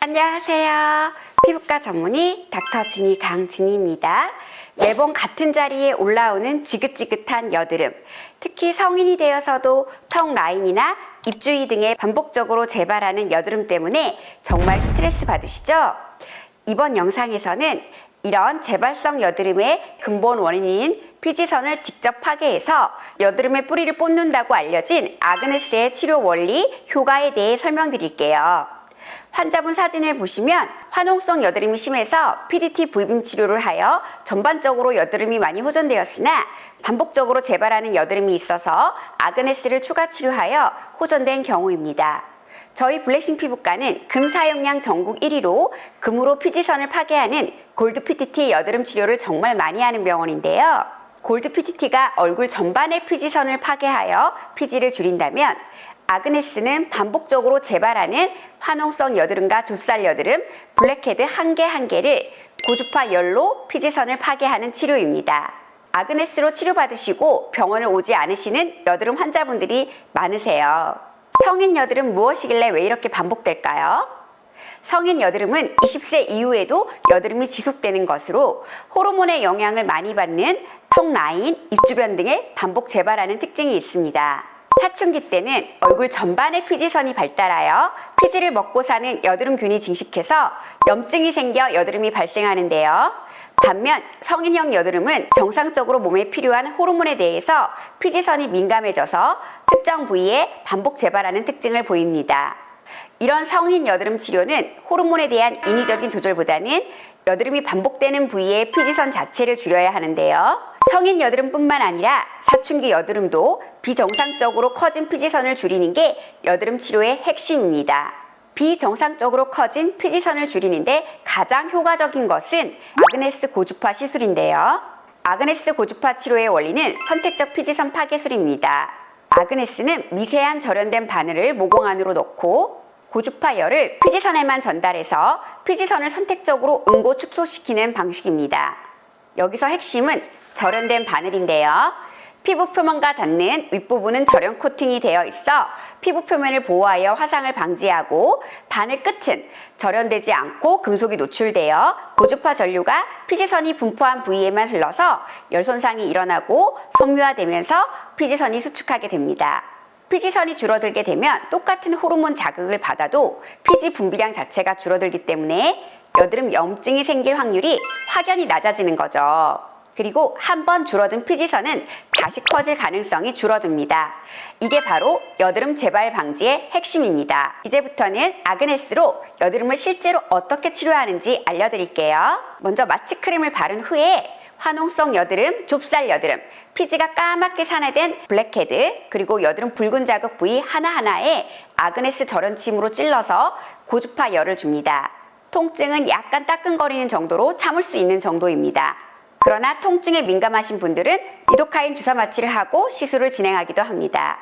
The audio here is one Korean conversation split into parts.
안녕하세요. 피부과 전문의 닥터 진이 강진희입니다. 매번 같은 자리에 올라오는 지긋지긋한 여드름, 특히 성인이 되어서도 턱 라인이나 입 주위 등에 반복적으로 재발하는 여드름 때문에 정말 스트레스 받으시죠? 이번 영상에서는 이런 재발성 여드름의 근본 원인인 피지선을 직접 파괴해서 여드름의 뿌리를 뽑는다고 알려진 아그네스의 치료 원리, 효과에 대해 설명드릴게요. 환자분 사진을 보시면 화농성 여드름이 심해서 PDT 부임 치료를 하여 전반적으로 여드름이 많이 호전되었으나 반복적으로 재발하는 여드름이 있어서 아그네스를 추가 치료하여 호전된 경우입니다. 저희 블레싱 피부과는 금 사용량 전국 1위로 금으로 피지선을 파괴하는 골드 PDT 여드름 치료를 정말 많이 하는 병원인데요. 골드 PDT가 얼굴 전반의 피지선을 파괴하여 피지를 줄인다면 아그네스는 반복적으로 재발하는 화농성 여드름과 좁쌀 여드름, 블랙헤드 한 개 한 개를 고주파 열로 피지선을 파괴하는 치료입니다. 아그네스로 치료받으시고 병원을 오지 않으시는 여드름 환자분들이 많으세요. 성인 여드름 무엇이길래 왜 이렇게 반복될까요? 성인 여드름은 20세 이후에도 여드름이 지속되는 것으로 호르몬의 영향을 많이 받는 턱 라인, 입 주변 등에 반복 재발하는 특징이 있습니다. 사춘기 때는 얼굴 전반의 피지선이 발달하여 피지를 먹고 사는 여드름균이 증식해서 염증이 생겨 여드름이 발생하는데요. 반면 성인형 여드름은 정상적으로 몸에 필요한 호르몬에 대해서 피지선이 민감해져서 특정 부위에 반복 재발하는 특징을 보입니다. 이런 성인 여드름 치료는 호르몬에 대한 인위적인 조절보다는 여드름이 반복되는 부위의 피지선 자체를 줄여야 하는데요. 성인 여드름뿐만 아니라 사춘기 여드름도 비정상적으로 커진 피지선을 줄이는 게 여드름 치료의 핵심입니다. 비정상적으로 커진 피지선을 줄이는데 가장 효과적인 것은 아그네스 고주파 시술인데요. 아그네스 고주파 치료의 원리는 선택적 피지선 파괴술입니다. 아그네스는 미세한 절연된 바늘을 모공 안으로 넣고 고주파 열을 피지선에만 전달해서 피지선을 선택적으로 응고 축소시키는 방식입니다. 여기서 핵심은 절연된 바늘인데요. 피부 표면과 닿는 윗부분은 절연 코팅이 되어 있어 피부 표면을 보호하여 화상을 방지하고 바늘 끝은 절연되지 않고 금속이 노출되어 고주파 전류가 피지선이 분포한 부위에만 흘러서 열 손상이 일어나고 섬유화되면서 피지선이 수축하게 됩니다. 피지선이 줄어들게 되면 똑같은 호르몬 자극을 받아도 피지 분비량 자체가 줄어들기 때문에 여드름 염증이 생길 확률이 확연히 낮아지는 거죠. 그리고 한번 줄어든 피지선은 다시 커질 가능성이 줄어듭니다. 이게 바로 여드름 재발 방지의 핵심입니다. 이제부터는 아그네스로 여드름을 실제로 어떻게 치료하는지 알려드릴게요. 먼저 마취크림을 바른 후에 화농성 여드름, 좁쌀 여드름, 피지가 까맣게 산화된 블랙헤드, 그리고 여드름 붉은 자극 부위 하나하나에 아그네스 절연침으로 찔러서 고주파 열을 줍니다. 통증은 약간 따끔거리는 정도로 참을 수 있는 정도입니다. 그러나 통증에 민감하신 분들은 리도카인 주사 마취를 하고 시술을 진행하기도 합니다.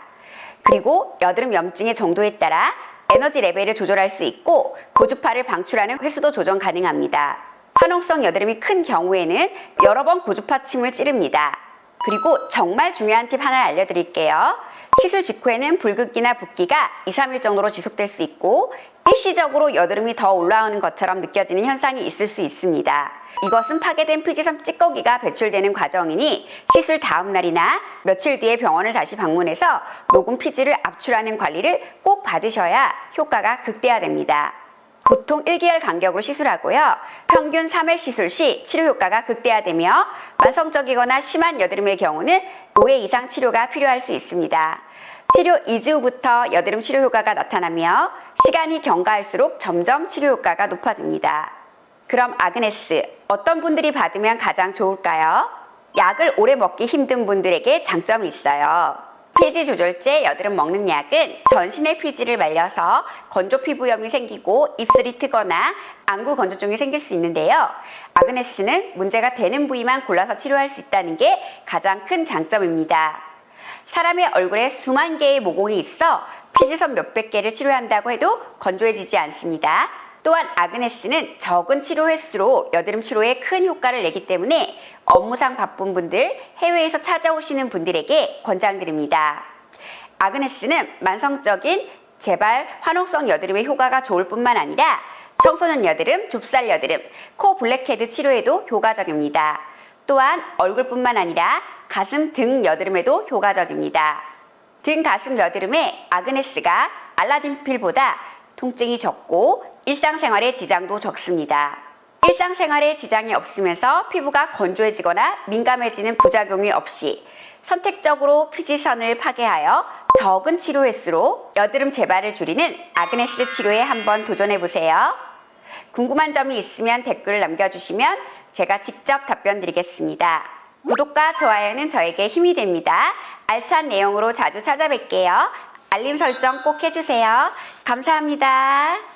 그리고 여드름 염증의 정도에 따라 에너지 레벨을 조절할 수 있고 고주파를 방출하는 횟수도 조정 가능합니다. 화농성 여드름이 큰 경우에는 여러 번 고주파 침을 찌릅니다. 그리고 정말 중요한 팁 하나 알려드릴게요. 시술 직후에는 붉기나 붓기가 2, 3일 정도로 지속될 수 있고 일시적으로 여드름이 더 올라오는 것처럼 느껴지는 현상이 있을 수 있습니다. 이것은 파괴된 피지선 찌꺼기가 배출되는 과정이니 시술 다음 날이나 며칠 뒤에 병원을 다시 방문해서 녹은 피지를 압출하는 관리를 꼭 받으셔야 효과가 극대화됩니다. 보통 1개월 간격으로 시술하고요. 평균 3회 시술 시 치료 효과가 극대화되며 만성적이거나 심한 여드름의 경우는 5회 이상 치료가 필요할 수 있습니다. 치료 2주 후부터 여드름 치료 효과가 나타나며 시간이 경과할수록 점점 치료 효과가 높아집니다. 그럼 아그네스, 어떤 분들이 받으면 가장 좋을까요? 약을 오래 먹기 힘든 분들에게 장점이 있어요. 피지 조절제 여드름 먹는 약은 전신의 피지를 말려서 건조 피부염이 생기고 입술이 트거나 안구 건조증이 생길 수 있는데요. 아그네스는 문제가 되는 부위만 골라서 치료할 수 있다는 게 가장 큰 장점입니다. 사람의 얼굴에 수만 개의 모공이 있어 피지선 몇백 개를 치료한다고 해도 건조해지지 않습니다. 또한 아그네스는 적은 치료 횟수로 여드름 치료에 큰 효과를 내기 때문에 업무상 바쁜 분들, 해외에서 찾아오시는 분들에게 권장드립니다. 아그네스는 만성적인 재발, 화농성 여드름의 효과가 좋을 뿐만 아니라 청소년 여드름, 좁쌀 여드름, 코 블랙헤드 치료에도 효과적입니다. 또한 얼굴뿐만 아니라 가슴, 등 여드름에도 효과적입니다. 등, 가슴 여드름에 아그네스가 알라딘필보다 통증이 적고 일상생활에 지장도 적습니다. 일상생활에 지장이 없으면서 피부가 건조해지거나 민감해지는 부작용이 없이 선택적으로 피지선을 파괴하여 적은 치료 횟수로 여드름 재발을 줄이는 아그네스 치료에 한번 도전해보세요. 궁금한 점이 있으면 댓글을 남겨주시면 제가 직접 답변 드리겠습니다. 구독과 좋아요는 저에게 힘이 됩니다. 알찬 내용으로 자주 찾아뵐게요. 알림 설정 꼭 해주세요. 감사합니다.